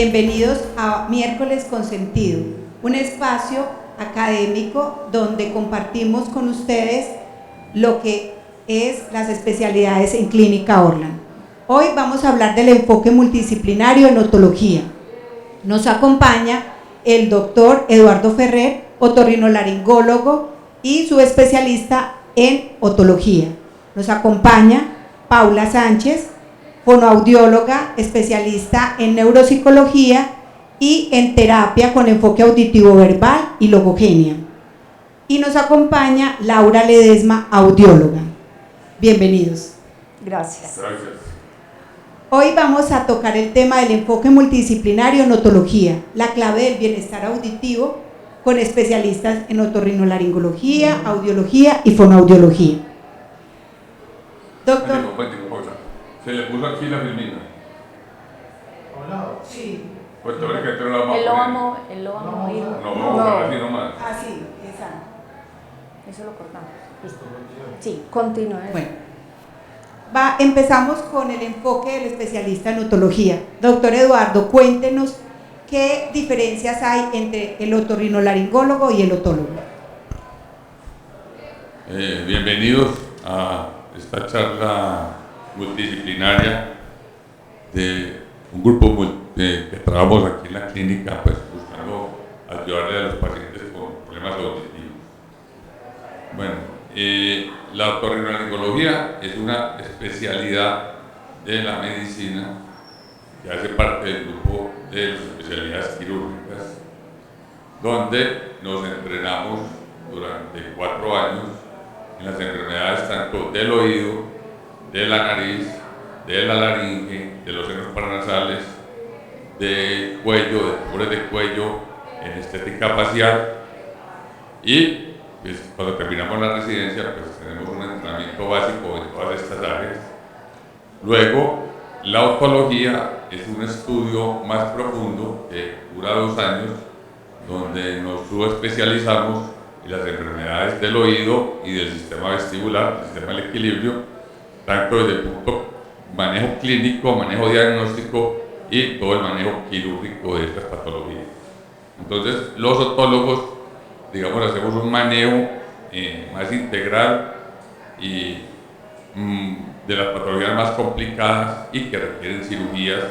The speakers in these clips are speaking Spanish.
Bienvenidos a Miércoles con Sentido, un espacio académico donde compartimos con ustedes lo que es las especialidades en Clínica Orlan. Hoy vamos a hablar del enfoque multidisciplinario en otología. Nos acompaña el doctor Eduardo Ferrer, otorrinolaringólogo y subespecialista en otología. Nos acompaña Paula Sánchez, fonoaudióloga, especialista en neuropsicología y en terapia con enfoque auditivo verbal y logogenia. Y nos acompaña Laura Ledesma, audióloga. Bienvenidos. Gracias. Gracias. Hoy vamos a tocar el tema del enfoque multidisciplinario en otología, la clave del bienestar auditivo, con especialistas en otorrinolaringología, audiología y fonoaudiología. Doctor. Pausa. ¿Se le puso aquí la filmina? Sí. Pues todavía que no la vamos a poner. Él lo vamos a oír. No, vamos a poner así nomás. Ah, sí, exacto. Eso lo cortamos. Listo. Sí, continúe. Bueno, empezamos con el enfoque del especialista en otología. Doctor Eduardo, cuéntenos qué diferencias hay entre el otorrinolaringólogo y el otólogo. Bienvenidos a esta charla multidisciplinaria de un grupo que trabajamos aquí en la clínica, pues buscando ayudarle a los pacientes con problemas auditivos. Bueno, la otorrinolaringología es una especialidad de la medicina que hace parte del grupo de las especialidades quirúrgicas, donde nos entrenamos durante 4 años en las enfermedades tanto del oído, de la nariz, de la laringe, de los senos paranasales, de cuello, de tumores de cuello, en estética facial, y pues, cuando terminamos la residencia pues tenemos un entrenamiento básico en todas estas áreas. Luego, la otología es un estudio más profundo que dura 2 años, donde nos subespecializamos en las enfermedades del oído y del sistema vestibular, del sistema del equilibrio, tanto desde el punto manejo clínico, manejo diagnóstico y todo el manejo quirúrgico de estas patologías. Entonces, los otólogos, digamos, hacemos un manejo más integral y de las patologías más complicadas y que requieren cirugías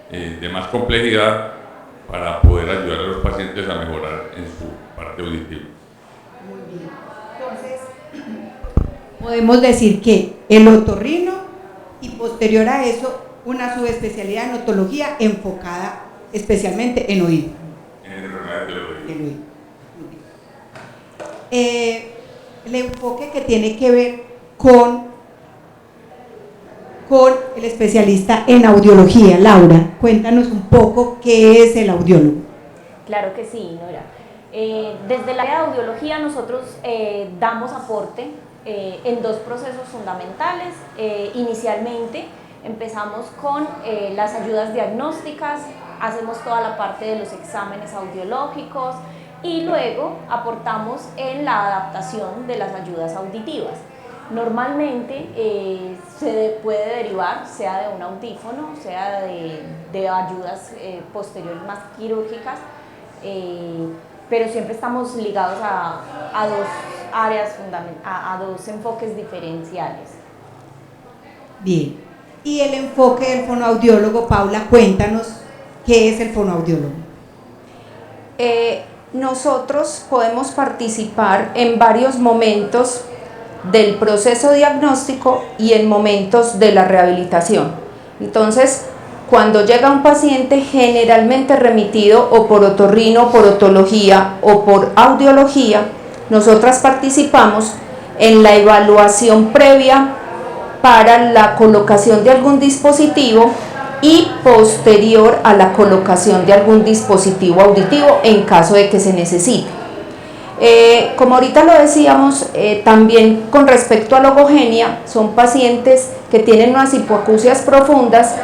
de más complejidad para poder ayudar a los pacientes a mejorar en su parte auditiva. Muy bien. Entonces, podemos decir que el otorrino y posterior a eso una subespecialidad en otología enfocada especialmente en oído. En enfermedades del oído. El enfoque que tiene que ver con el especialista en audiología. Laura, cuéntanos un poco qué es el audiólogo. Claro que sí, Nora. Desde el área de audiología nosotros damos aporte en 2 procesos fundamentales. Inicialmente empezamos con las ayudas diagnósticas, hacemos toda la parte de los exámenes audiológicos y luego aportamos en la adaptación de las ayudas auditivas. Normalmente se puede derivar, sea de un audífono, sea de ayudas posteriores más quirúrgicas, pero siempre estamos ligados a 2 áreas a 2 enfoques diferenciales. Bien, y el enfoque del fonoaudiólogo, Paula, cuéntanos qué es el fonoaudiólogo. Nosotros podemos participar en varios momentos del proceso diagnóstico y en momentos de la rehabilitación. Entonces, cuando llega un paciente generalmente remitido o por otorrino, por otología o por audiología, nosotras participamos en la evaluación previa para la colocación de algún dispositivo y posterior a la colocación de algún dispositivo auditivo en caso de que se necesite. Como ahorita lo decíamos, también con respecto a logogenia, son pacientes que tienen unas hipoacusias profundas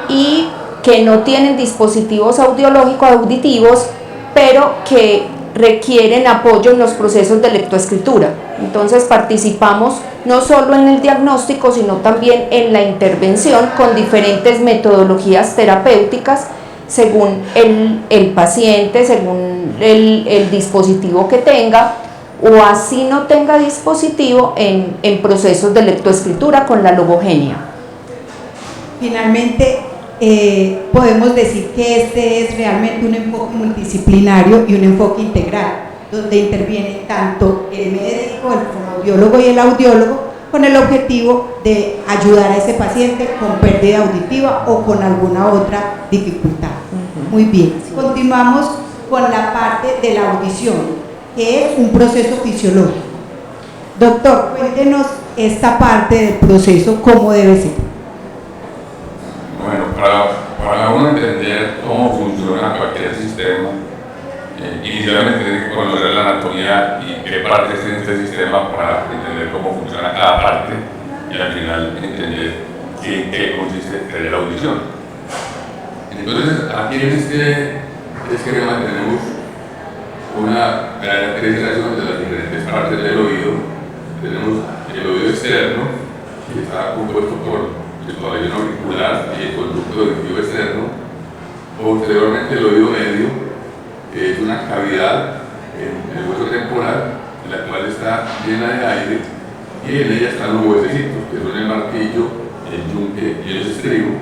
y que no tienen dispositivos audiológicos auditivos, pero que requieren apoyo en los procesos de lectoescritura. Entonces participamos no solo en el diagnóstico, sino también en la intervención con diferentes metodologías terapéuticas según el paciente, según el dispositivo que tenga, o así no tenga dispositivo en procesos de lectoescritura con la logogenia. Finalmente, podemos decir que este es realmente un enfoque multidisciplinario y un enfoque integral, donde intervienen tanto el médico, el fonoaudiólogo y el audiólogo, con el objetivo de ayudar a ese paciente con pérdida auditiva o con alguna otra dificultad. Muy bien, continuamos con la parte de la audición, que es un proceso fisiológico. Doctor, cuéntenos esta parte del proceso, cómo debe ser. Bueno, para uno entender cómo funciona cualquier sistema, inicialmente tiene que conocer la anatomía y qué partes tiene este sistema para entender cómo funciona cada parte y al final entender en qué consiste la audición. Entonces, aquí en este esquema tenemos una caracterización de las diferentes partes del oído. Tenemos el oído externo, que está compuesto por el pabellón auricular y el conducto auditivo externo. Posteriormente, el oído medio, que es una cavidad en el hueso temporal, la cual está llena de aire, y en ella están los huesecitos, que son el martillo, el yunque y el estribo.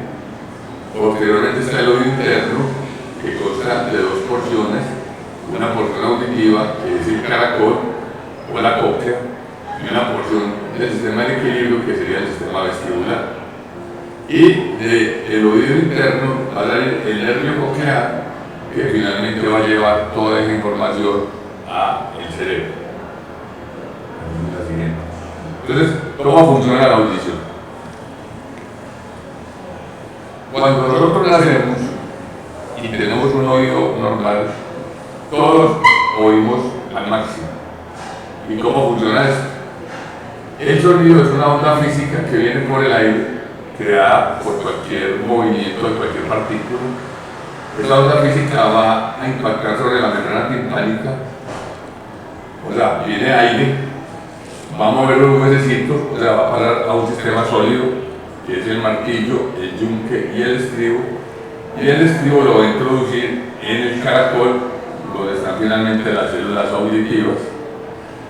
Posteriormente está el oído interno, que consta de dos porciones, una porción auditiva, que es el caracol o la cóclea, y una porción del sistema de equilibrio, que sería el sistema vestibular. Y del oído interno va a salir el nervio coclear, que finalmente va a llevar toda esa información al cerebro. Entonces, ¿cómo funciona la audición? Cuando nosotros nacemos y tenemos un oído normal, todos oímos al máximo. ¿Y cómo funciona esto? El sonido es una onda física que viene por el aire, creada por cualquier movimiento de cualquier partícula. Esa onda física va a impactar sobre la membrana timpánica, o sea, viene aire, va a mover los huesecitos, o sea, va a pasar a un sistema sólido, que es el martillo, el yunque y el estribo, y el estribo lo va a introducir en el caracol, donde están finalmente las células auditivas,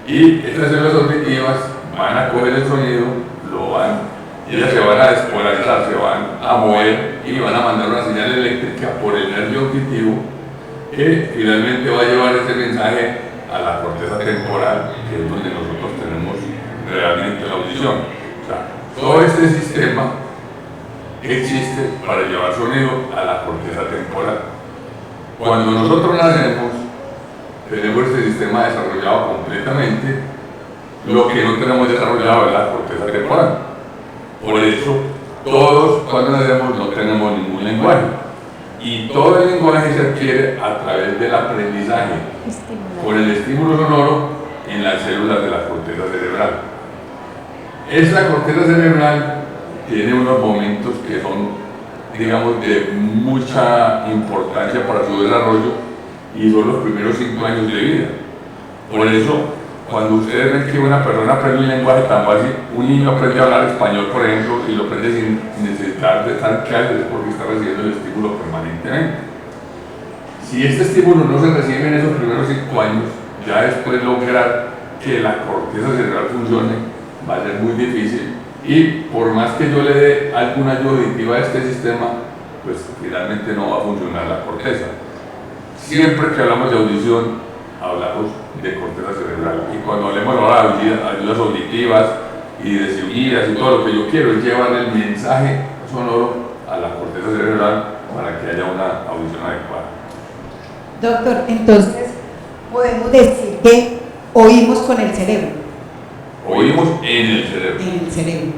y estas células auditivas van a coger el sonido, y ellas se van a despolarizar, se van a mover y van a mandar una señal eléctrica por el nervio auditivo, que finalmente va a llevar ese mensaje a la corteza temporal, que es donde nosotros tenemos realmente la audición. O sea, todo este sistema existe para llevar sonido a la corteza temporal. Cuando nosotros nacemos, tenemos este sistema desarrollado completamente. Lo que no tenemos desarrollado es la corteza temporal. Por eso, todos cuando nacemos no tenemos ningún lenguaje. Y todo el lenguaje se adquiere a través del aprendizaje, por el estímulo sonoro en las células de la corteza cerebral. Esta corteza cerebral tiene unos momentos que son, digamos, de mucha importancia para su desarrollo y son los primeros 5 años de vida. Por eso, cuando ustedes ven que una persona aprende un lenguaje tan fácil, un niño aprende a hablar español, por ejemplo, y lo aprende sin necesitar de estar clases, es porque está recibiendo el estímulo permanentemente. Si este estímulo no se recibe en esos primeros 5 años, ya después lograr que la corteza cerebral funcione va a ser muy difícil, y por más que yo le dé alguna ayuda auditiva a este sistema, pues finalmente no va a funcionar la corteza. Siempre que hablamos de audición, hablamos de corteza cerebral, y cuando hablemos ahora de ayudas auditivas y de cirugías y todo lo que yo quiero es llevar el mensaje sonoro a la corteza cerebral para que haya una audición adecuada. Doctor, entonces podemos decir que oímos con el cerebro. Oímos en el cerebro. En el cerebro.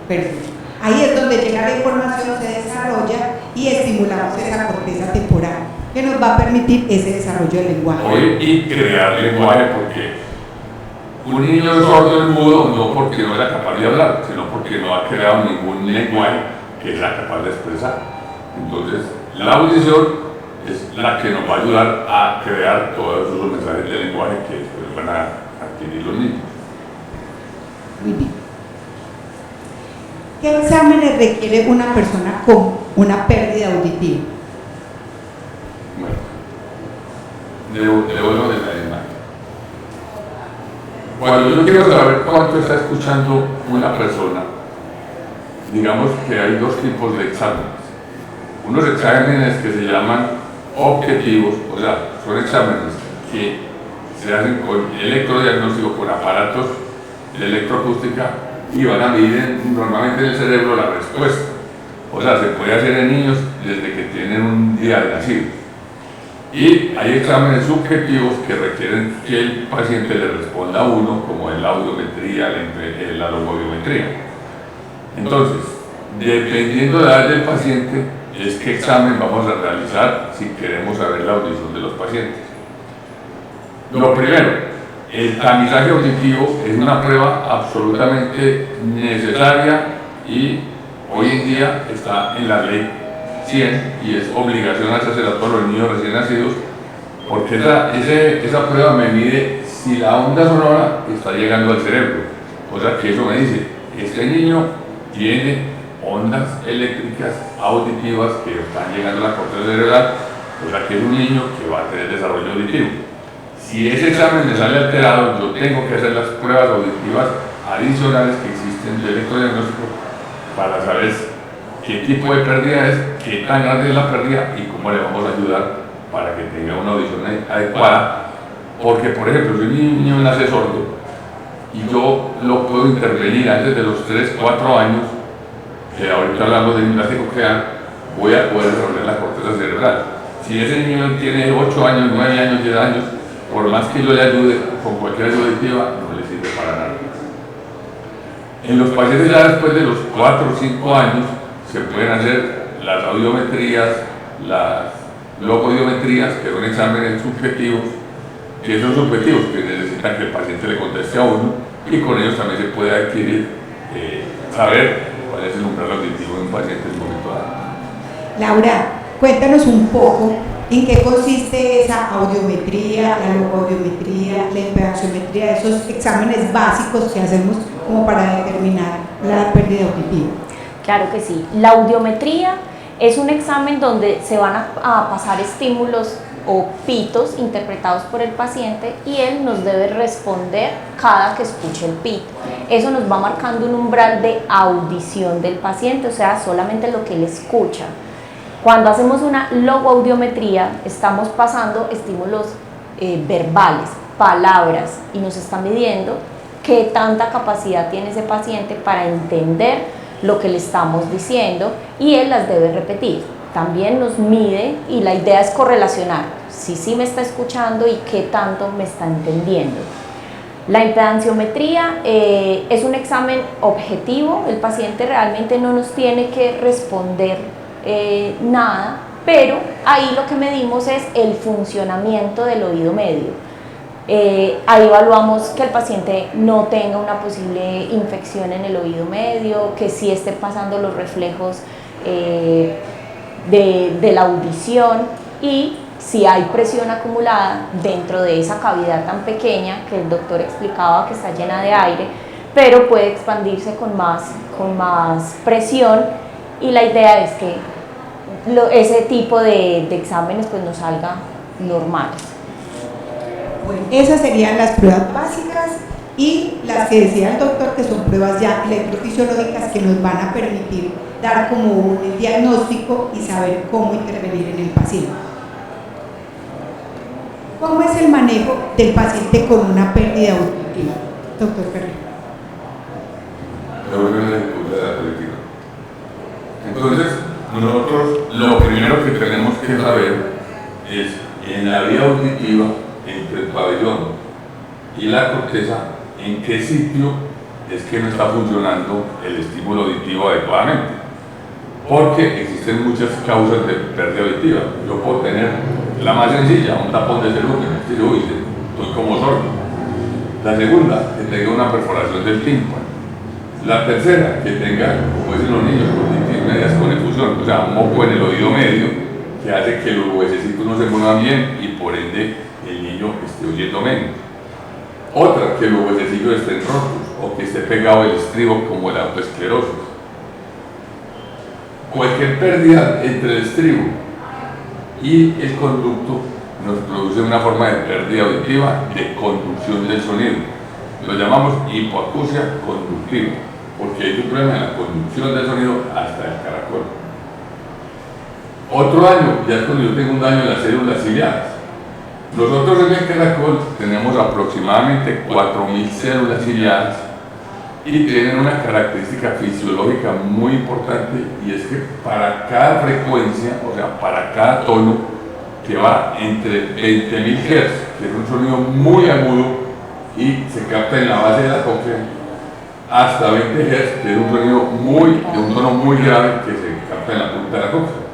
Perfecto. Ahí es donde llega la información, se desarrolla y estimulamos esa corteza temporal, que nos va a permitir ese desarrollo del lenguaje. Oír y crear lenguaje, porque un niño es sordo y mudo no porque no era capaz de hablar, sino porque no ha creado ningún lenguaje que sea capaz de expresar. Entonces, la audición es la que nos va a ayudar a crear todos esos mensajes de lenguaje que después van a adquirir los niños. Muy bien. ¿Qué exámenes requiere una persona con una pérdida auditiva? devuelvo de la imagen. Cuando yo quiero saber cuánto está escuchando una persona, digamos que hay dos tipos de exámenes. Unos exámenes que se llaman objetivos, o sea, son exámenes que se hacen con electrodiagnóstico, con aparatos de electroacústica y van a medir normalmente en el cerebro la respuesta. O sea, se puede hacer en niños desde que tienen un día de nacido. Y hay exámenes subjetivos que requieren que el paciente le responda a uno, como es la audiometría, la logoaudiometría. Entonces, dependiendo de la edad del paciente, es qué examen vamos a realizar si queremos saber la audición de los pacientes. Lo primero, el tamizaje auditivo es una prueba absolutamente necesaria y hoy en día está en la ley 100 y es obligación hacerse a todos los niños recién nacidos, porque esa prueba me mide si la onda sonora está llegando al cerebro. O sea que eso me dice, este niño tiene ondas eléctricas auditivas que están llegando a la corteza cerebral, o sea que es un niño que va a tener desarrollo auditivo. Si ese examen le sale alterado, yo tengo que hacer las pruebas auditivas adicionales que existen de electrodiagnóstico para saber qué tipo de pérdida es, qué tan grande es la pérdida y cómo le vamos a ayudar para que tenga una audición adecuada. Porque, por ejemplo, si un niño nace sordo y yo lo puedo intervenir antes de los 3, 4 años, que ahorita hablamos de plástico coclear, voy a poder desarrollar la corteza cerebral. Si ese niño tiene 8 años, 9 años, 10 años, por más que yo le ayude con cualquier ayuda auditiva, no le sirve para nada. En los pacientes ya después de los 4 o 5 años se pueden hacer las audiometrías, las logoaudiometrías, que son exámenes subjetivos, que son subjetivos, que necesitan que el paciente le conteste a uno, y con ellos también se puede adquirir, saber cuál es el umbral auditivo de un paciente en un momento dado. Laura, cuéntanos un poco en qué consiste esa audiometría, la logoaudiometría, la impedanciometría, esos exámenes básicos que hacemos como para determinar la pérdida auditiva. Claro que sí. La audiometría es un examen donde se van a pasar estímulos o pitos interpretados por el paciente y él nos debe responder cada que escuche el pito. Eso nos va marcando un umbral de audición del paciente, o sea, solamente lo que él escucha. Cuando hacemos una logoaudiometría estamos pasando estímulos verbales, palabras, y nos está midiendo qué tanta capacidad tiene ese paciente para entender lo que le estamos diciendo y él las debe repetir. También nos mide y la idea es correlacionar si sí me está escuchando y qué tanto me está entendiendo. La impedanciometría es un examen objetivo, el paciente realmente no nos tiene que responder nada, pero ahí lo que medimos es el funcionamiento del oído medio. Ahí evaluamos que el paciente no tenga una posible infección en el oído medio, que sí esté pasando los reflejos de la audición y si hay presión acumulada dentro de esa cavidad tan pequeña que el doctor explicaba que está llena de aire, pero puede expandirse con más presión, y la idea es que ese tipo de exámenes pues nos salga normales. Bueno, esas serían las pruebas básicas y las que decía el doctor, que son pruebas ya electrofisiológicas que nos van a permitir dar como un diagnóstico y saber cómo intervenir en el paciente. ¿Cómo es el manejo del paciente con una pérdida auditiva, doctor Ferrer? Entonces, nosotros lo primero que tenemos que saber es, en la vía auditiva, entre el pabellón y la corteza, en qué sitio es que no está funcionando el estímulo auditivo adecuadamente. Porque existen muchas causas de pérdida auditiva. Yo puedo tener la más sencilla, un tapón de cerumen, estoy como sordo. La segunda, que tenga una perforación del tímpano. La tercera, que tenga, como dicen los niños, conjuntivitis medias con efusión, o sea, un moco en el oído medio, que hace que los huesecitos no se muevan bien y por ende el niño esté oyendo menos. Otra, que los huesecillos estén rotos o que esté pegado el estribo, como la autoesclerosis. Cualquier pérdida entre el estribo y el conducto nos produce una forma de pérdida auditiva de conducción del sonido. Lo llamamos hipoacusia conductiva, porque hay un problema en la conducción del sonido hasta el caracol. Otro daño, ya es cuando yo tengo un daño en las células ciliares. Nosotros en el caracol tenemos aproximadamente 4.000 células ciliares y tienen una característica fisiológica muy importante, y es que para cada frecuencia, o sea, para cada tono que va entre 20.000 Hz, que es un sonido muy agudo y se capta en la base de la cóclea, hasta 20 Hz, que es un sonido de un tono muy grave que se capta en la punta de la cóclea.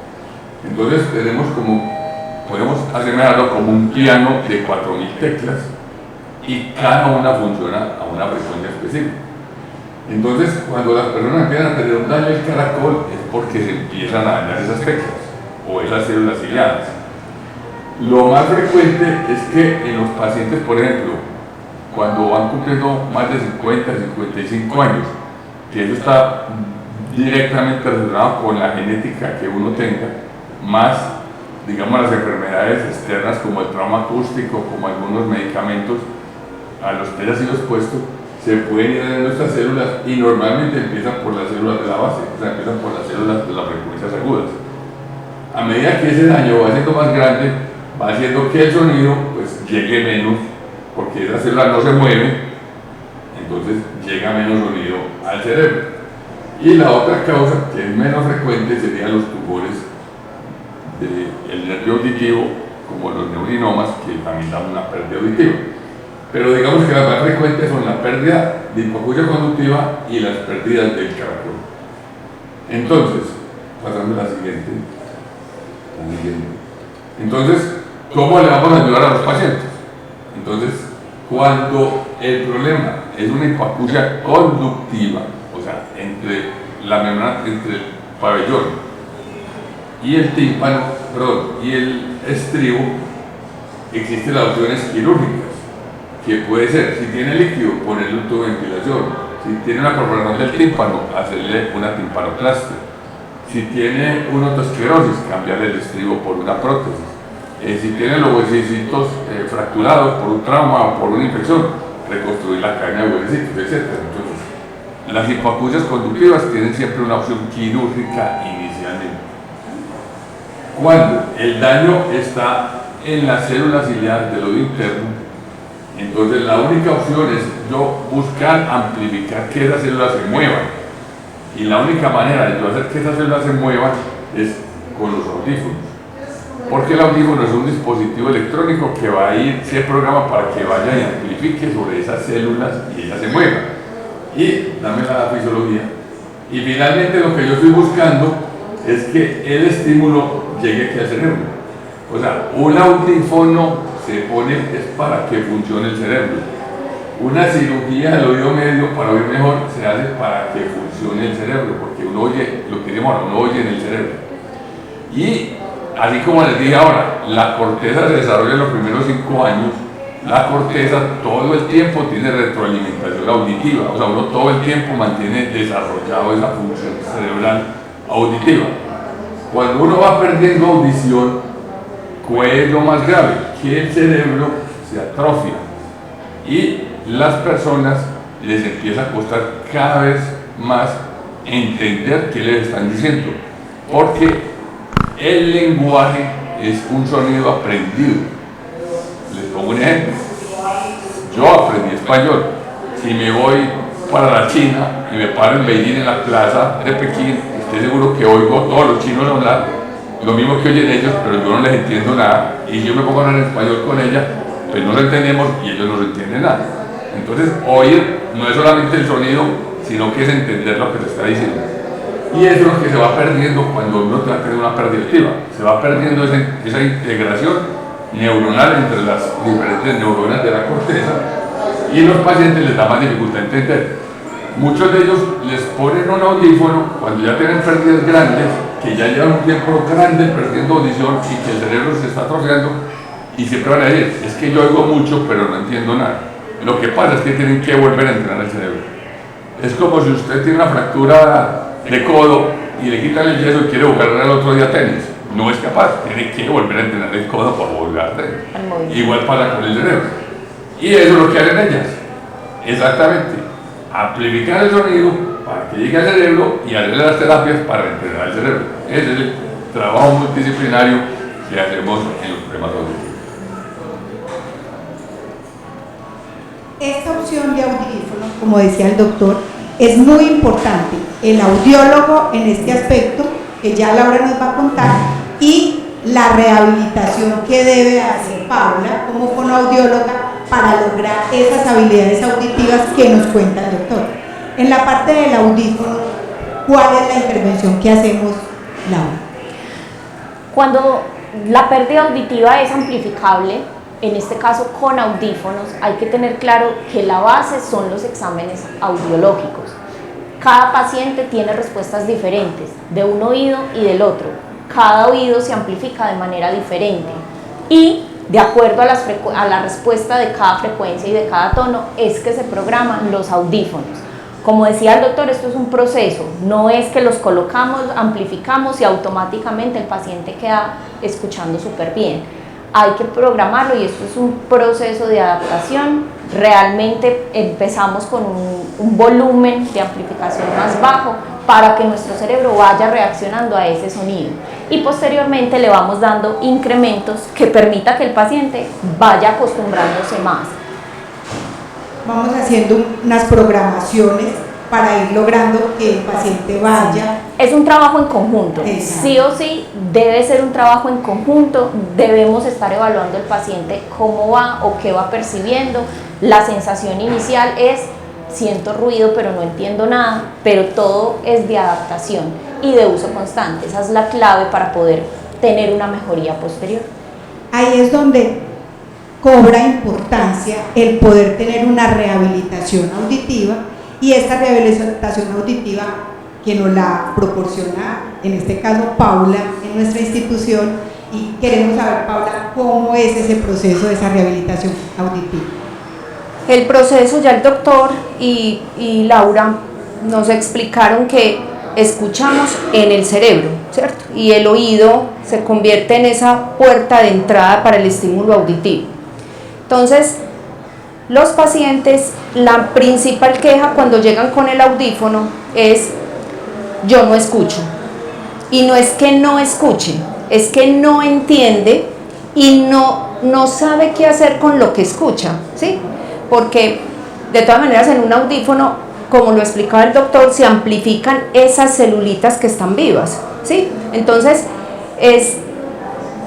Entonces podemos asemejarlo como un piano de 4.000 teclas, y cada una funciona a una frecuencia específica. Entonces, cuando las personas empiezan a tener un daño del caracol, es porque se empiezan a dañar esas teclas o esas células ciliares. Lo más frecuente es que en los pacientes, por ejemplo, cuando van cumpliendo más de 50, 55 años, que eso está directamente relacionado con la genética que uno tenga, más, digamos, las enfermedades externas como el trauma acústico, como algunos medicamentos a los que haya sido expuesto, se pueden ir dañando estas células, y normalmente empiezan por las células de la base, o sea, empiezan por las células de las frecuencias agudas. A medida que ese daño va siendo más grande, va haciendo que el sonido pues llegue menos, porque esa célula no se mueve, entonces llega menos sonido al cerebro. Y la otra causa, que es menos frecuente, serían los tumores del nervio auditivo, como los neurinomas, que también dan una pérdida auditiva. Pero digamos que las más frecuentes son la pérdida de hipoacusia conductiva y las pérdidas del caracol. Entonces, pasando a la siguiente. Entonces, ¿cómo le vamos a ayudar a los pacientes? Entonces, cuando el problema es una hipoacusia conductiva, o sea, entre la membrana, entre el pabellón y el tímpano, y el estribo, existen las opciones quirúrgicas, que puede ser, si tiene líquido, ponerle un tubo de ventilación; si tiene una perforación del tímpano, hacerle una timpanoplastia; si tiene una otosclerosis, cambiarle el estribo por una prótesis; si tiene los huesecitos fracturados por un trauma o por una infección, reconstruir la cadena de huesecitos, etc. Entonces, las hipoacusias conductivas tienen siempre una opción quirúrgica inicialmente. Cuando el daño está en las células ciliares del oído interno, entonces la única opción es yo buscar amplificar que esas células se muevan, y la única manera de yo hacer que esas células se muevan es con los audífonos, porque el audífono es un dispositivo electrónico que va a ir, se programa para que vaya y amplifique sobre esas células y ellas se muevan. Y dame la fisiología. Y finalmente lo que yo estoy buscando es que el estímulo llegue aquí al cerebro. O sea, un audífono se pone es para que funcione el cerebro. Una cirugía del oído medio para oír mejor se hace para que funcione el cerebro, porque uno oye, lo que decimos ahora, uno oye en el cerebro. Y así como les dije ahora, la corteza se desarrolla en los primeros 5 años. La corteza todo el tiempo tiene retroalimentación auditiva, o sea, uno todo el tiempo mantiene desarrollado esa función cerebral auditiva. Cuando uno va perdiendo audición, ¿cuál es lo más grave? Que el cerebro se atrofia y las personas les empieza a costar cada vez más entender qué les están diciendo, porque el lenguaje es un sonido aprendido. Les pongo un ejemplo. Yo aprendí español. Si me voy para la China y me paro en Beijing, en la plaza de Pekín, estoy seguro que oigo a todos los chinos hablar lo mismo que oyen ellos, pero yo no les entiendo nada. Y si yo me pongo a hablar en español con ella, pues no lo entendemos y ellos no se entienden nada. Entonces, oír no es solamente el sonido, sino que es entender lo que se está diciendo. Y eso es lo que se va perdiendo cuando uno va a tener una pérdida auditiva. Se va perdiendo esa integración neuronal entre las diferentes neuronas de la corteza, y los pacientes les da más dificultad entender. Muchos de ellos les ponen un audífono cuando ya tienen pérdidas grandes, que ya llevan un tiempo grande perdiendo audición y que el cerebro se está atrofiando, y siempre van a decir, es que yo oigo mucho pero no entiendo nada. Lo que pasa es que tienen que volver a entrenar el cerebro. Es como si usted tiene una fractura de codo y le quitan el yeso y quiere jugar al otro día tenis. no es capaz, tiene que volver a entrenar el codo por volver a hacer. Al movimiento. Igual pasa con el cerebro. Y eso es lo que hacen ellas. Exactamente. Amplificar el sonido para que llegue al cerebro y hacer las terapias para entrenar el cerebro. Ese es el trabajo multidisciplinario que hacemos en los problemas auditivos. Esta opción de audífono, como decía el doctor, es muy importante. El audiólogo en este aspecto, que ya Laura nos va a contar, y la rehabilitación que debe hacer Paula como fonoaudióloga para lograr esas habilidades auditivas que nos cuenta el doctor. En la parte del audífono, ¿cuál es la intervención que hacemos, Laura? Cuando la pérdida auditiva es amplificable, en este caso con audífonos, hay que tener claro que la base son los exámenes audiológicos. Cada paciente tiene respuestas diferentes de un oído y del otro. Cada oído se amplifica de manera diferente y de acuerdo a la respuesta de cada frecuencia y de cada tono es que se programan los audífonos. Como decía el doctor, esto es un proceso, no es que los colocamos, amplificamos y automáticamente el paciente queda escuchando súper bien. Hay que programarlo y esto es un proceso de adaptación. Realmente empezamos con un volumen de amplificación más bajo para que nuestro cerebro vaya reaccionando a ese sonido y posteriormente le vamos dando incrementos que permita que el paciente vaya acostumbrándose más. Vamos haciendo unas programaciones para ir logrando que el paciente vaya. Es un trabajo en conjunto. Exacto. Sí o sí debe ser un trabajo en conjunto, debemos estar evaluando el paciente cómo va o qué va percibiendo. La sensación inicial es siento ruido pero no entiendo nada, pero todo es de adaptación y de uso constante. Esa es la clave para poder tener una mejoría posterior. Ahí es donde cobra importancia el poder tener una rehabilitación auditiva, y esta rehabilitación auditiva que nos la proporciona, en este caso Paula, en nuestra institución, y queremos saber, Paula, cómo es ese proceso de esa rehabilitación auditiva. El proceso, ya el doctor y Laura nos explicaron que escuchamos en el cerebro, ¿cierto? Y el oído se convierte en esa puerta de entrada para el estímulo auditivo. Entonces, los pacientes, la principal queja cuando llegan con el audífono es: yo no escucho. Y no es que no escuche, es que no entiende y no sabe qué hacer con lo que escucha, ¿sí? Porque de todas maneras en un audífono, como lo explicaba el doctor, se amplifican esas celulitas que están vivas, ¿sí? Entonces es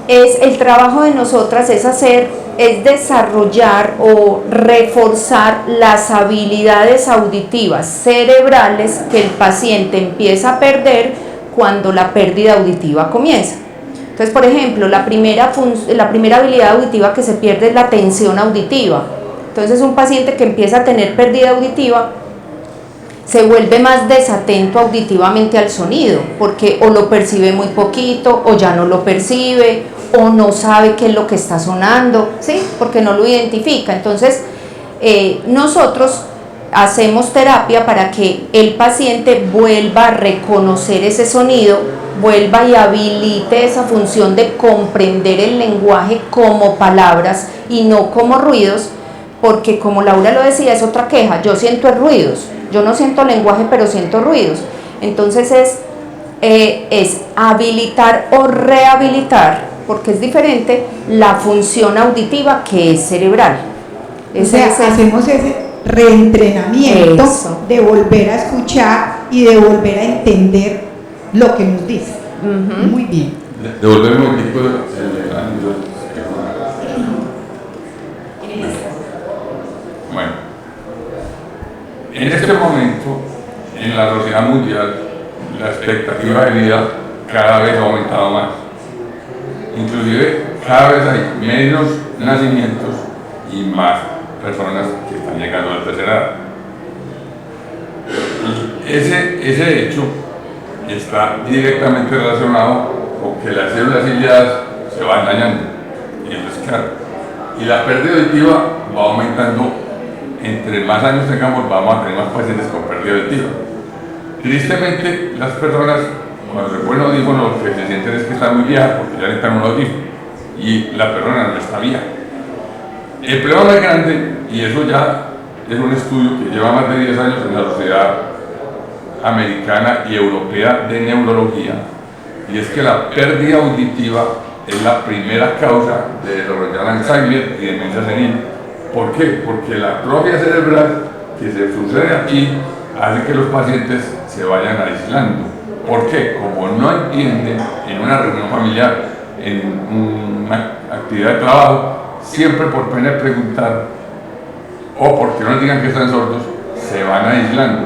el trabajo de nosotras es desarrollar o reforzar las habilidades auditivas cerebrales que el paciente empieza a perder cuando la pérdida auditiva comienza. Entonces, por ejemplo, la primera habilidad auditiva que se pierde es la tensión auditiva. Entonces, un paciente que empieza a tener pérdida auditiva se vuelve más desatento auditivamente al sonido, porque o lo percibe muy poquito, o ya no lo percibe, o no sabe qué es lo que está sonando, ¿sí? Porque no lo identifica. Entonces, nosotros hacemos terapia para que el paciente vuelva a reconocer ese sonido, vuelva y habilite esa función de comprender el lenguaje como palabras y no como ruidos, porque como Laura lo decía, es otra queja: yo siento ruidos, yo no siento lenguaje pero siento ruidos. Entonces es habilitar o rehabilitar, porque es diferente, la función auditiva que es cerebral. O sea, hacemos ese reentrenamiento de volver a escuchar y de volver a entender lo que nos dice. Muy bien. Devolverme un tipo de... Bueno, en este momento, en la sociedad mundial, la expectativa de vida cada vez ha aumentado más. Inclusive, cada vez hay menos nacimientos y más personas que están llegando a la tercera edad. Ese hecho está directamente relacionado con que las células ciliadas se van dañando y el descargo. Y la pérdida auditiva va aumentando. Entre más años tengamos, vamos a tener más pacientes con pérdida auditiva. Tristemente, las personas cuando se pone audífono lo que se sienten es que está muy vieja porque ya necesitan un audífono y la persona no está vieja. El problema más grande, y eso ya es un estudio que lleva más de 10 años en la Sociedad Americana y Europea de Neurología, y es que la pérdida auditiva es la primera causa de desarrollar Alzheimer y demencia senil. ¿Por qué? Porque la atrofia cerebral que se sucede aquí hace que los pacientes se vayan aislando. ¿Por qué? Como no entienden en una reunión familiar, en una actividad de trabajo, siempre por pena de preguntar o porque no les digan que están sordos, se van aislando.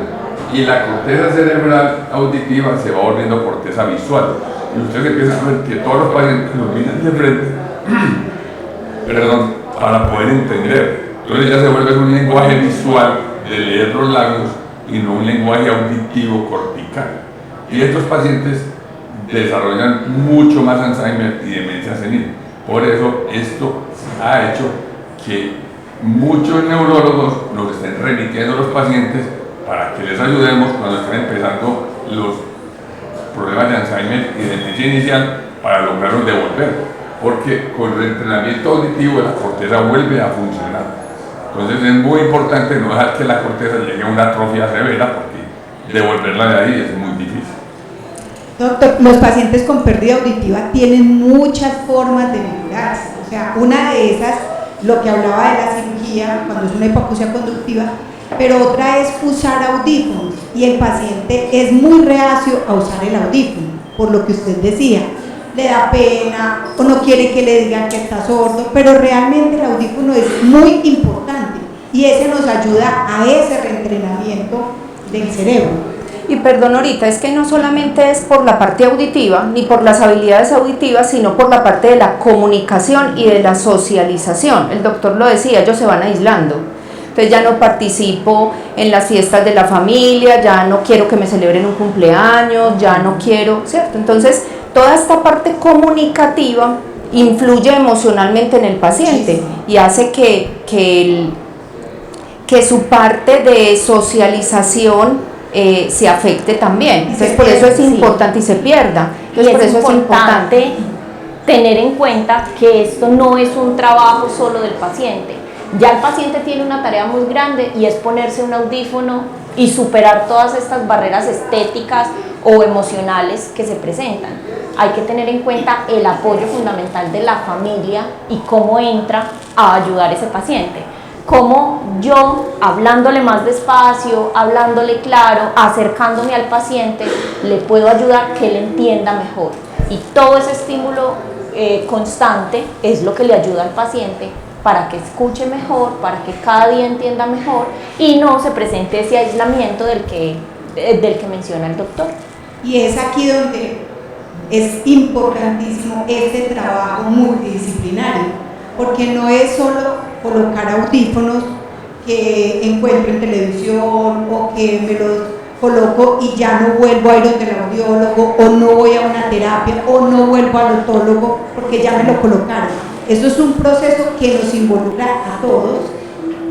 Y la corteza cerebral auditiva se va volviendo corteza visual. Y ustedes empiezan a ver que todos los pacientes los miran de frente, perdón, para poder entender. Entonces ya se vuelve un lenguaje visual de leer los labios y no un lenguaje auditivo cortical. Y estos pacientes desarrollan mucho más Alzheimer y demencia senil. Por eso esto ha hecho que muchos neurólogos nos estén remitiendo a los pacientes para que les ayudemos cuando estén empezando los problemas de Alzheimer y de demencia inicial para lograrlos devolver, porque con el entrenamiento auditivo la corteza vuelve a funcionar. Entonces es muy importante no dejar que la corteza llegue a una atrofia severa, porque devolverla de ahí es muy difícil. Doctor, los pacientes con pérdida auditiva tienen muchas formas de mejorarse. O sea, una de esas, lo que hablaba de la cirugía, cuando es una hipoacusia conductiva, pero otra es usar audífonos. Y el paciente es muy reacio a usar el audífono, por lo que usted decía. Le da pena o no quiere que le digan que está sordo, pero realmente el audífono es muy importante y ese nos ayuda a ese reentrenamiento del cerebro. Y perdón ahorita, es que no solamente es por la parte auditiva, ni por las habilidades auditivas, sino por la parte de la comunicación y de la socialización. El doctor lo decía, ellos se van aislando. Entonces ya no participo en las fiestas de la familia, ya no quiero que me celebren un cumpleaños, ya no quiero, ¿cierto? Entonces toda esta parte comunicativa influye emocionalmente en el paciente y hace que su parte de socialización se afecte también. Entonces por eso es importante y se pierda. Entonces, y por es eso importante tener en cuenta que esto no es un trabajo solo del paciente. Ya el paciente tiene una tarea muy grande y es ponerse un audífono y superar todas estas barreras estéticas o emocionales que se presentan. Hay que tener en cuenta el apoyo fundamental de la familia y cómo entra a ayudar a ese paciente. Cómo yo, hablándole más despacio, hablándole claro, acercándome al paciente, le puedo ayudar que él entienda mejor. Y todo ese estímulo constante es lo que le ayuda al paciente para que escuche mejor, para que cada día entienda mejor y no se presente ese aislamiento del que menciona el doctor. Y es aquí donde es importantísimo este trabajo multidisciplinario, porque no es solo colocar audífonos que encuentro en televisión o que me los coloco y ya no vuelvo a ir donde el audiólogo o no voy a una terapia o no vuelvo al odontólogo porque ya me lo colocaron. Eso es un proceso que nos involucra a todos,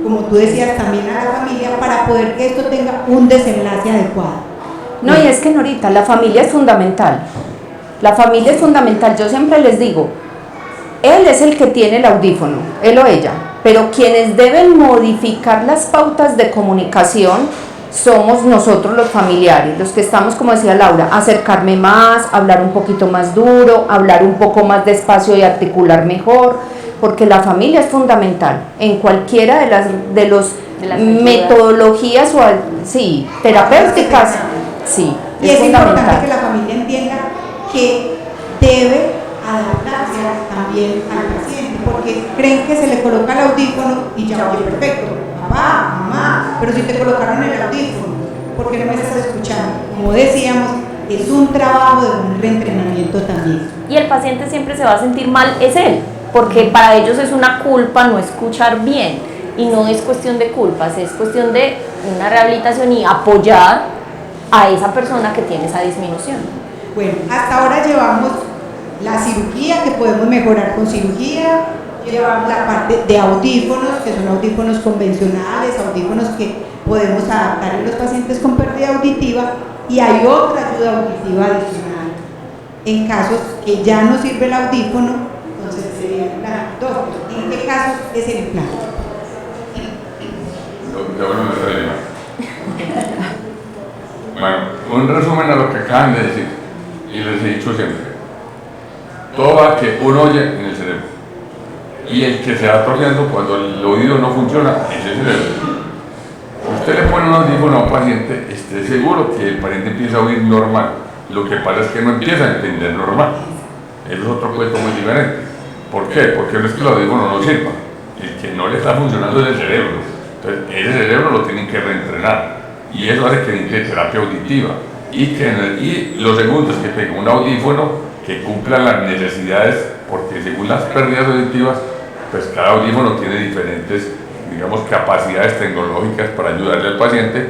como tú decías, también a la familia, para poder que esto tenga un desenlace adecuado. No, y es que Norita, la familia es fundamental. La familia es fundamental. Yo siempre les digo, él es el que tiene el audífono, él o ella, pero quienes deben modificar las pautas de comunicación somos nosotros los familiares, los que estamos, como decía Laura, acercarme más, hablar un poquito más duro, hablar un poco más despacio y articular mejor, porque la familia es fundamental en cualquiera de las metodologías terapéuticas. Sí, y es importante que la familia entienda que debe adaptarse también al paciente, porque creen que se le coloca el audífono y ya oye perfecto, papá, mamá, pero si te colocaron el audífono, ¿por qué no me estás escuchando? Como decíamos, es un trabajo de un reentrenamiento también. Y el paciente siempre se va a sentir mal, es él, porque para ellos es una culpa no escuchar bien, y no es cuestión de culpas, es cuestión de una rehabilitación y apoyar a esa persona que tiene esa disminución. Bueno, hasta ahora llevamos la cirugía, que podemos mejorar con cirugía, llevamos la parte de audífonos, que son audífonos convencionales, audífonos que podemos adaptar en los pacientes con pérdida auditiva, y hay otra ayuda auditiva adicional, En casos que ya no sirve el audífono, entonces sería el plan 2. ¿En qué casos es el implante? Bueno, un resumen a lo que acaban de decir, y les he dicho siempre, todo va que uno oye en el cerebro, y el que se va torciendo cuando el oído no funciona es el cerebro. Usted le pone un audífono a un paciente, esté seguro que el paciente empieza a oír normal, lo que pasa es que no empieza a entender normal, eso es otro cuento muy diferente. ¿Por qué? Porque no es que el audífono no sirva, el que no le está funcionando es el cerebro, entonces ese cerebro lo tienen que reentrenar. Y eso hace que necesite terapia auditiva. Y lo segundo es que tenga un audífono que cumpla las necesidades, porque según las pérdidas auditivas, pues cada audífono tiene diferentes, digamos, capacidades tecnológicas para ayudarle al paciente,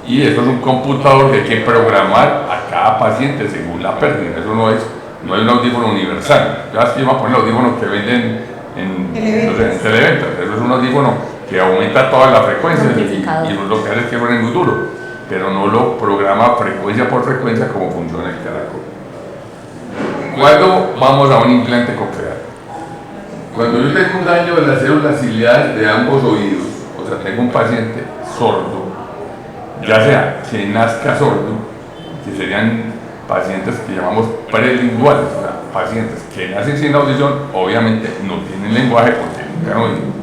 y eso es un computador que hay que programar a cada paciente según la pérdida. Eso no es un audífono universal. Ya si vamos a poner el audífono que venden en televentas, eso es un audífono que aumenta todas las frecuencias y lo que hace es que suene muy duro, pero no lo programa frecuencia por frecuencia como funciona el caracol. ¿Cuándo vamos a un implante coclear? Cuando yo tengo un daño de las células ciliares de ambos oídos, o sea, tengo un paciente sordo, ya sea que nazca sordo, que serían pacientes que llamamos prelinguales, o sea, pacientes que nacen sin audición, obviamente no tienen lenguaje porque nunca han oído,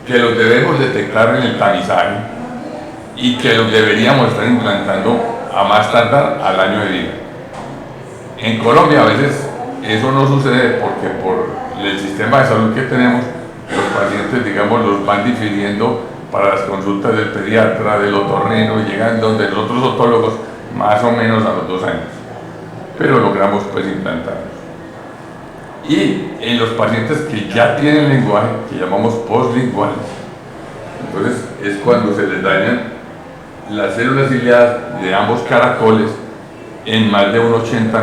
que los debemos detectar en el tamizaje y que los deberíamos estar implantando a más tardar al año de vida. En Colombia a veces eso no sucede porque por el sistema de salud que tenemos, los pacientes, digamos, los van difiriendo para las consultas del pediatra, del otorrino, y llegan donde los otros otólogos más o menos a los 2 años, pero logramos pues implantarlos. Y en los pacientes que ya tienen lenguaje, que llamamos postlinguales, entonces es cuando se les dañan las células ciliadas de ambos caracoles en más de un 80-90%.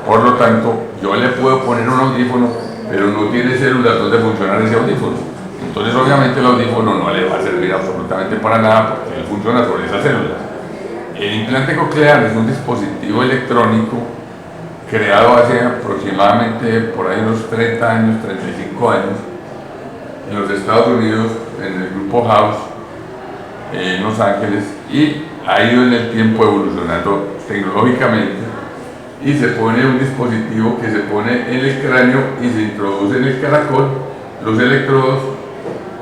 Por lo tanto, yo le puedo poner un audífono, pero no tiene células donde funcionar ese audífono. Entonces, obviamente, el audífono no le va a servir absolutamente para nada porque él funciona sobre esas células. El implante coclear es un dispositivo electrónico creado hace aproximadamente por ahí unos 30 años, 35 años, en los Estados Unidos, en el grupo House, en Los Ángeles, y ha ido en el tiempo evolucionando tecnológicamente, y se pone un dispositivo que se pone en el cráneo y se introduce en el caracol los electrodos,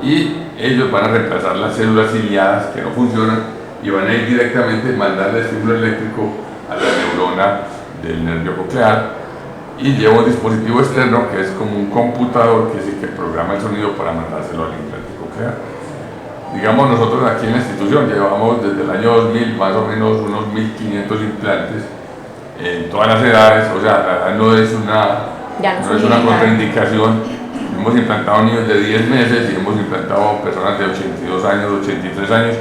y ellos van a reemplazar las células ciliadas que no funcionan y van a ir directamente a mandarle estímulo eléctrico a la neurona del nervio coclear, y lleva un dispositivo externo que es como un computador que es el que programa el sonido para mandárselo al implante coclear. Digamos, nosotros aquí en la institución llevamos desde el año 2000 más o menos unos 1500 implantes en todas las edades, o sea, la edad no es una contraindicación. Hemos implantado niños de 10 meses y hemos implantado personas de 82 años, 83 años,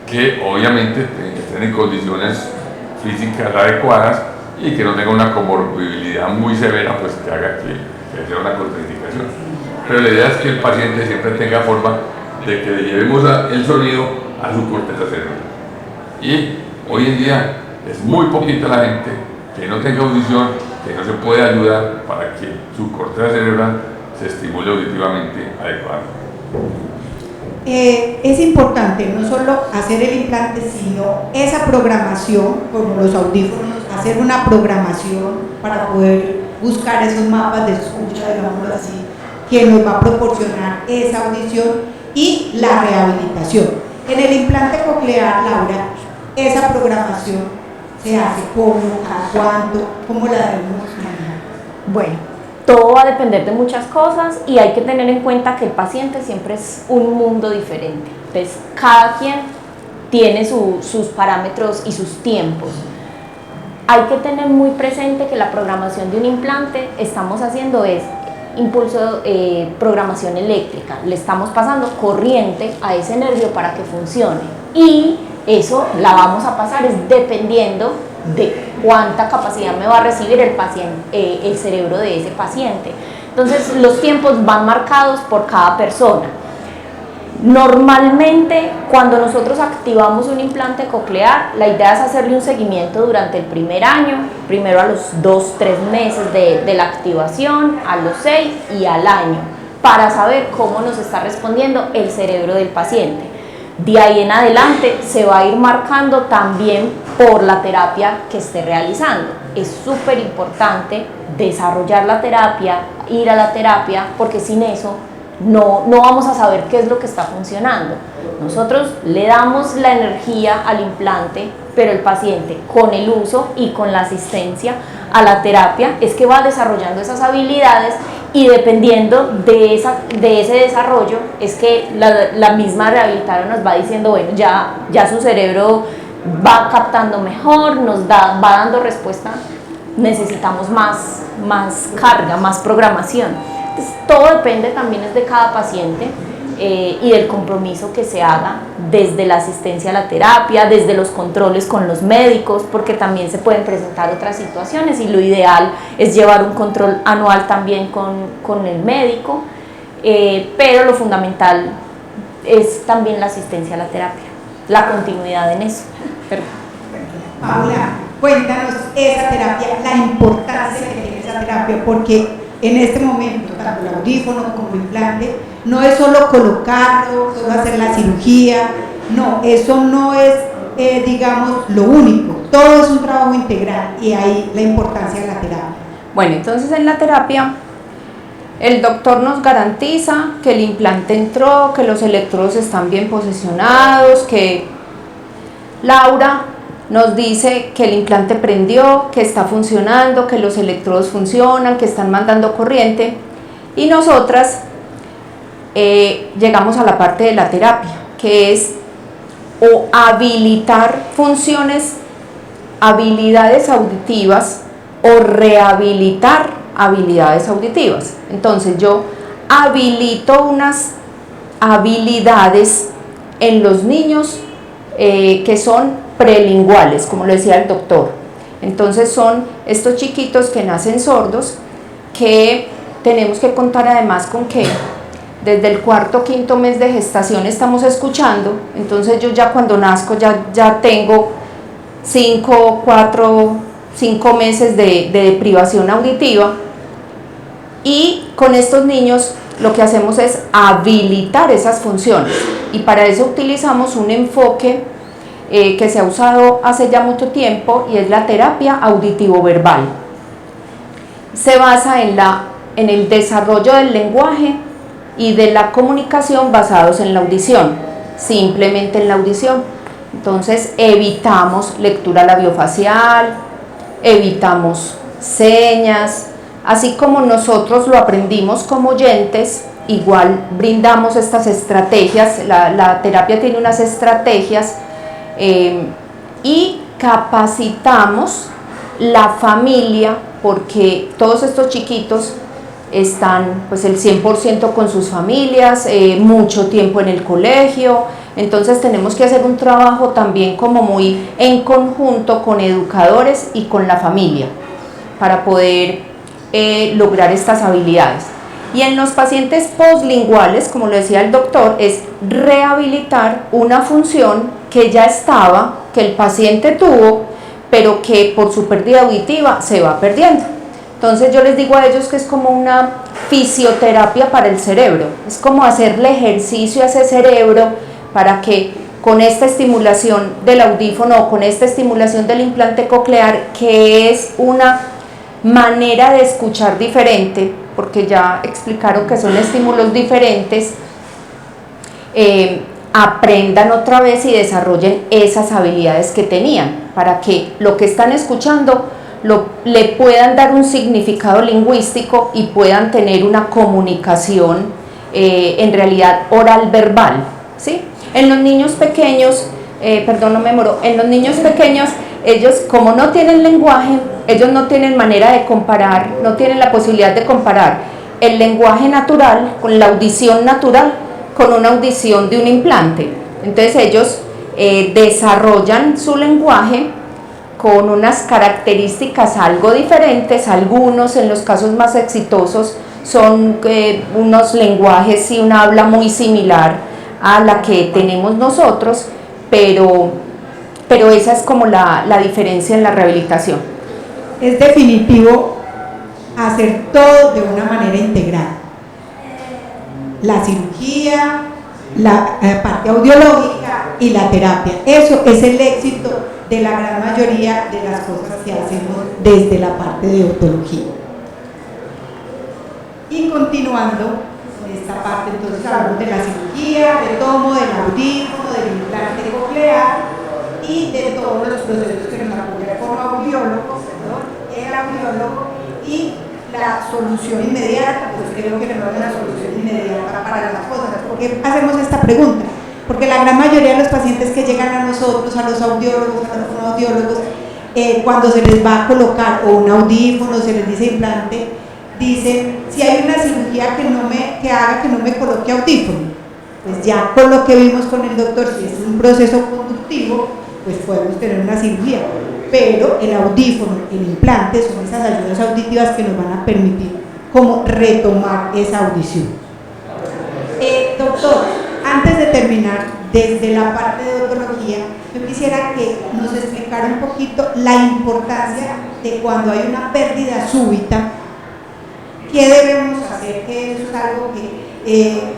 que obviamente estén en condiciones físicas adecuadas y que no tenga una comorbilidad muy severa, pues que haga que sea una contraindicación. Pero la idea es que el paciente siempre tenga forma de que le llevemos el sonido a su corteza cerebral. Y hoy en día es muy poquita la gente que no tenga audición, que no se puede ayudar para que su corteza cerebral se estimule auditivamente adecuadamente. Es importante no solo hacer el implante, sino esa programación, como los audífonos, hacer una programación para poder buscar esos mapas de escucha, digámoslo así, que nos va a proporcionar esa audición y la rehabilitación. En el implante coclear, Laura, esa programación se hace cómo, a cuánto, cómo la debemos manejar. Bueno, todo va a depender de muchas cosas y hay que tener en cuenta que el paciente siempre es un mundo diferente. Entonces, cada quien tiene sus parámetros y sus tiempos. Hay que tener muy presente que la programación de un implante estamos haciendo es impulso, programación eléctrica. Le estamos pasando corriente a ese nervio para que funcione. Y eso la vamos a pasar es dependiendo de cuánta capacidad me va a recibir el paciente, el cerebro de ese paciente. Entonces los tiempos van marcados por cada persona. Normalmente, cuando nosotros activamos un implante coclear, la idea es hacerle un seguimiento durante el primer año, primero a los 2-3 meses de la activación, a los 6 y al año, para saber cómo nos está respondiendo el cerebro del paciente. De ahí en adelante se va a ir marcando también por la terapia que esté realizando. Es súper importante desarrollar la terapia, ir a la terapia, porque sin eso no vamos a saber qué es lo que está funcionando. Nosotros le damos la energía al implante, pero el paciente con el uso y con la asistencia a la terapia es que va desarrollando esas habilidades, y dependiendo de ese desarrollo es que la misma rehabilitadora nos va diciendo, bueno, ya su cerebro va captando mejor, va dando respuesta, necesitamos más carga, más programación. Entonces, todo depende también es de cada paciente y del compromiso que se haga desde la asistencia a la terapia, desde los controles con los médicos, porque también se pueden presentar otras situaciones y lo ideal es llevar un control anual también con el médico, pero lo fundamental es también la asistencia a la terapia, la continuidad en eso. Paula, cuéntanos esa terapia, la importancia que tiene esa terapia, porque en este momento, tanto el audífono como el implante, no es solo colocarlo, solo hacer la cirugía, no, eso no es, digamos, lo único, todo es un trabajo integral y ahí la importancia de la terapia. Bueno, entonces en la terapia el doctor nos garantiza que el implante entró, que los electrodos están bien posicionados, que Laura nos dice que el implante prendió, que está funcionando, que los electrodos funcionan, que están mandando corriente, y nosotras llegamos a la parte de la terapia, que es o habilitar habilidades auditivas o rehabilitar habilidades auditivas. Entonces yo habilito unas habilidades en los niños que son prelinguales, como lo decía el doctor. Entonces son estos chiquitos que nacen sordos, que tenemos que contar además con que desde el 4º o 5º mes de gestación estamos escuchando. Entonces yo ya cuando nazco ya tengo 5 meses de privación auditiva, y con estos niños lo que hacemos es habilitar esas funciones, y para eso utilizamos un enfoque que se ha usado hace ya mucho tiempo, y es la terapia auditivo-verbal. Se basa en el desarrollo del lenguaje y de la comunicación basados en la audición, simplemente en la audición. Entonces evitamos lectura labiofacial, evitamos señas, así como nosotros lo aprendimos como oyentes, igual brindamos estas estrategias. La terapia tiene unas estrategias y capacitamos la familia, porque todos estos chiquitos están pues el 100% con sus familias, mucho tiempo en el colegio, entonces tenemos que hacer un trabajo también como muy en conjunto con educadores y con la familia para poder lograr estas habilidades. Y en los pacientes postlinguales, como lo decía el doctor, es rehabilitar una función que ya estaba, que el paciente tuvo, pero que por su pérdida auditiva se va perdiendo. Entonces yo les digo a ellos que es como una fisioterapia para el cerebro, es como hacerle ejercicio a ese cerebro para que con esta estimulación del audífono o con esta estimulación del implante coclear, que es una manera de escuchar diferente, porque ya explicaron que son estímulos diferentes, aprendan otra vez y desarrollen esas habilidades que tenían, para que lo que están escuchando le puedan dar un significado lingüístico y puedan tener una comunicación en realidad oral verbal, ¿sí? En los niños pequeños, en los niños pequeños, ellos como no tienen lenguaje, ellos no tienen manera de comparar, no tienen la posibilidad de comparar el lenguaje natural con la audición natural con una audición de un implante. Entonces ellos desarrollan su lenguaje con unas características algo diferentes. Algunos, en los casos más exitosos, son unos lenguajes y una habla muy similar a la que tenemos nosotros, pero esa es como la diferencia en la rehabilitación. Es definitivo hacer todo de una manera integral. La cirugía, la parte audiológica y la terapia. Eso es el éxito de la gran mayoría de las cosas que hacemos desde la parte de odontología. Y continuando con esta parte, entonces hablamos de la cirugía, de tomo, del audífono, del implante coclear y de todos los procesos que nos apoya como audiólogo, el audiólogo, y la solución inmediata. Pues creo que no es una solución inmediata para las cosas. ¿Por qué hacemos esta pregunta? Porque la gran mayoría de los pacientes que llegan a nosotros, a los audiólogos, a los fonoaudiólogos, cuando se les va a colocar o un audífono, se les dice implante, dicen, si hay una cirugía que haga que no me coloque audífono, pues ya con lo que vimos con el doctor, si es un proceso conductivo, pues podemos tener una cirugía, pero el audífono, el implante, son esas ayudas auditivas que nos van a permitir como retomar esa audición. Doctor, antes de terminar, desde la parte de odontología, yo quisiera que nos explicara un poquito la importancia de cuando hay una pérdida súbita. ¿Qué debemos hacer? Que eso es algo que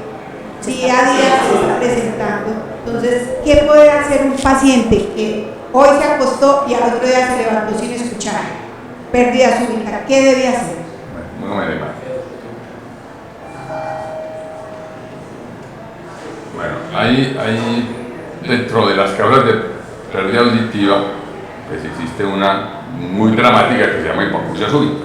día a día se está presentando. Entonces, ¿qué puede hacer un paciente que hoy se acostó y al otro día se levantó sin escuchar? Pérdida súbita, ¿qué debe hacer? Bueno, hay dentro de las causas de pérdida auditiva, pues existe una muy dramática que se llama hipoacusia súbita.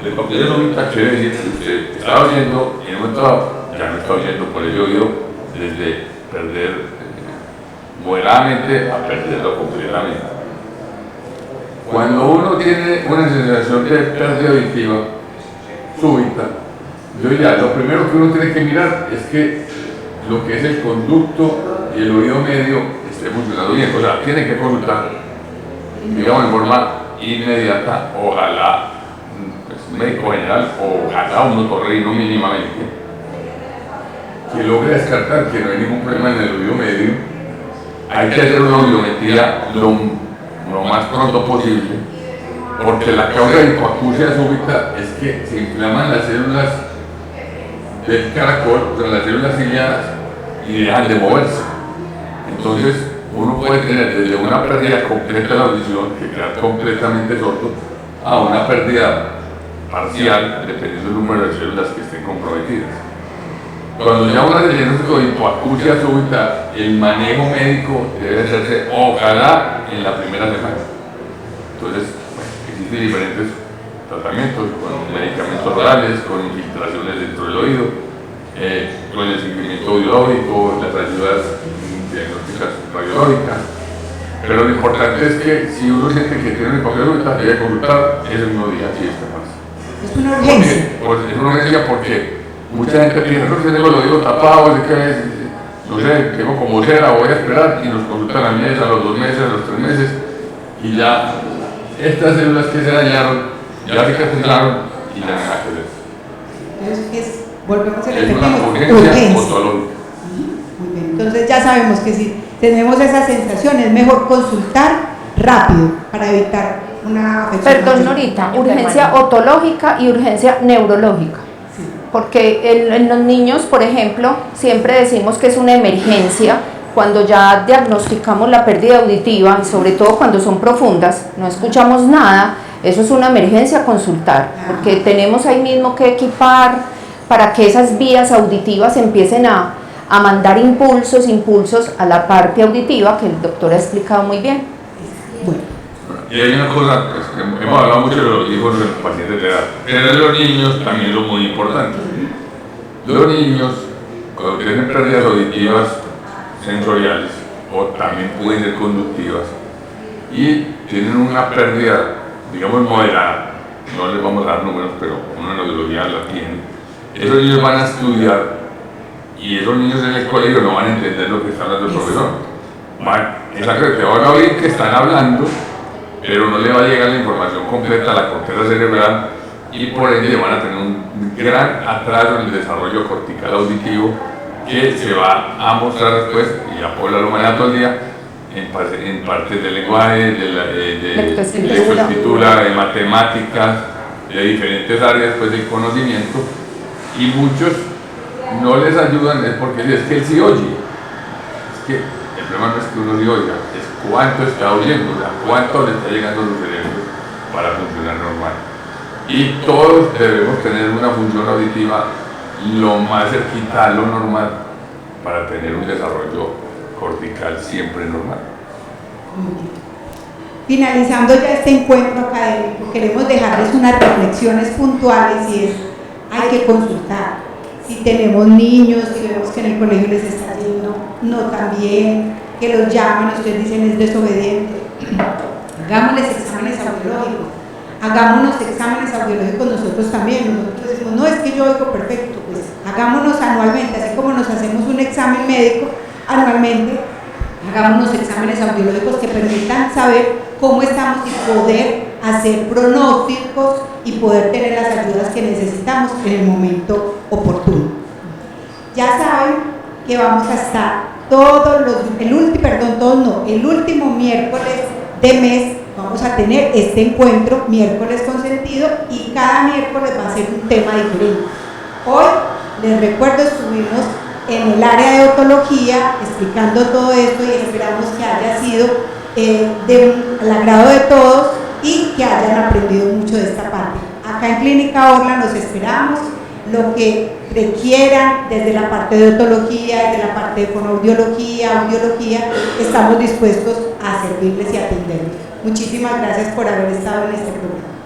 La hipoacusia súbita quiere decir que usted está oyendo y en un momento dado ya no está oyendo por el oído, desde perder moderadamente a perderlo completamente. Cuando uno tiene una sensación de pérdida auditiva súbita, yo diría, lo primero que uno tiene que mirar es que lo que es el conducto y el oído medio esté funcionando bien. O sea, tiene que consultar, digamos, en forma inmediata, ojalá un médico general o ojalá un otorrino mínimamente, que logre descartar que no hay ningún problema en el oído medio. Hay que hacer una audiometría lo más pronto posible, porque la causa de hipoacusia súbita es que se inflaman las células del caracol, o sea, las células ciliadas, y dejan de moverse. Entonces, uno puede tener desde una pérdida completa de la audición, que queda completamente sordo, a una pérdida parcial, dependiendo del número de células que estén comprometidas. Cuando ya una diagnóstico de hipoacusia súbita, el manejo médico debe hacerse, ojalá, en la primera semana. Entonces, existen diferentes tratamientos, con medicamentos orales, con infiltraciones dentro del oído, con el seguimiento audiológico, las ayudas diagnósticas radiológicas. Pero lo importante es que si uno siente que tiene una hipoacusia súbita, debe consultar ese mismo día, si es capaz. Es una urgencia. Es una urgencia porque mucha gente piensa que tengo el oído tapado, no sé, tengo como cera, voy a esperar, y nos consultan a mes, a los 2 meses, a los 3 meses, y ya estas células que se dañaron, ya cicatrizaron y ya nada que ver. Volvemos a repetir, es una urgencia odontológica. Muy bien, entonces ya sabemos que si tenemos esa sensación es mejor consultar rápido para evitar una afección. Perdón, Norita, urgencia otológica y urgencia neurológica. Porque en los niños, por ejemplo, siempre decimos que es una emergencia cuando ya diagnosticamos la pérdida auditiva, y sobre todo cuando son profundas, no escuchamos nada, eso es una emergencia consultar, porque tenemos ahí mismo que equipar para que esas vías auditivas empiecen a mandar impulsos a la parte auditiva que el doctor ha explicado muy bien. Bueno. Y hay una cosa, pues, que hemos hablado mucho de los hijos de los pacientes de edad, pero de los niños también es lo muy importante. Los niños, cuando tienen pérdidas auditivas sensoriales, o también pueden ser conductivas, y tienen una pérdida, digamos, moderada, no les vamos a dar números, pero una neurología la tiene, esos niños van a estudiar, y esos niños en el colegio no van a entender lo que está hablando el profesor. Exactamente, van a oír que están hablando, pero no le va a llegar la información completa a la corteza cerebral, y por ende van a tener un gran atraso en el desarrollo cortical auditivo, que se va a mostrar después, y apoya la humanidad todo el día, en partes del lenguaje, de lectoescritura, de matemáticas, de diferentes áreas pues, del conocimiento, y muchos no les ayudan es porque es que él sí oye. Es que el problema no es que uno sí oiga, es cuánto está oyendo, o sea, cuánto le está llegando a su cerebro para funcionar normal. Y todos debemos tener una función auditiva lo más cerquita a lo normal para tener un desarrollo cortical siempre normal. Finalizando ya este encuentro académico, queremos dejarles unas reflexiones puntuales y es, hay que consultar. Si tenemos niños, si vemos que en el colegio les está yendo no tan bien, que los llaman, ustedes dicen es desobediente, hagámosles exámenes audiológicos, hagámonos exámenes audiológicos nosotros también. Nosotros decimos, no, es que yo oigo perfecto, pues hagámonos anualmente, así como nos hacemos un examen médico anualmente, hagámonos exámenes audiológicos que permitan saber cómo estamos y poder hacer pronósticos y poder tener las ayudas que necesitamos en el momento oportuno. Ya saben que vamos a estar el último miércoles de mes vamos a tener este encuentro, miércoles con sentido, y cada miércoles va a ser un tema diferente. Hoy, les recuerdo, estuvimos en el área de otología explicando todo esto y esperamos que haya sido al agrado de todos y que hayan aprendido mucho de esta parte. Acá en Clínica Orla los esperamos, lo que requieran desde la parte de otología, desde la parte de fonoaudiología, audiología, estamos dispuestos a servirles y atenderles. Muchísimas gracias por haber estado en este programa.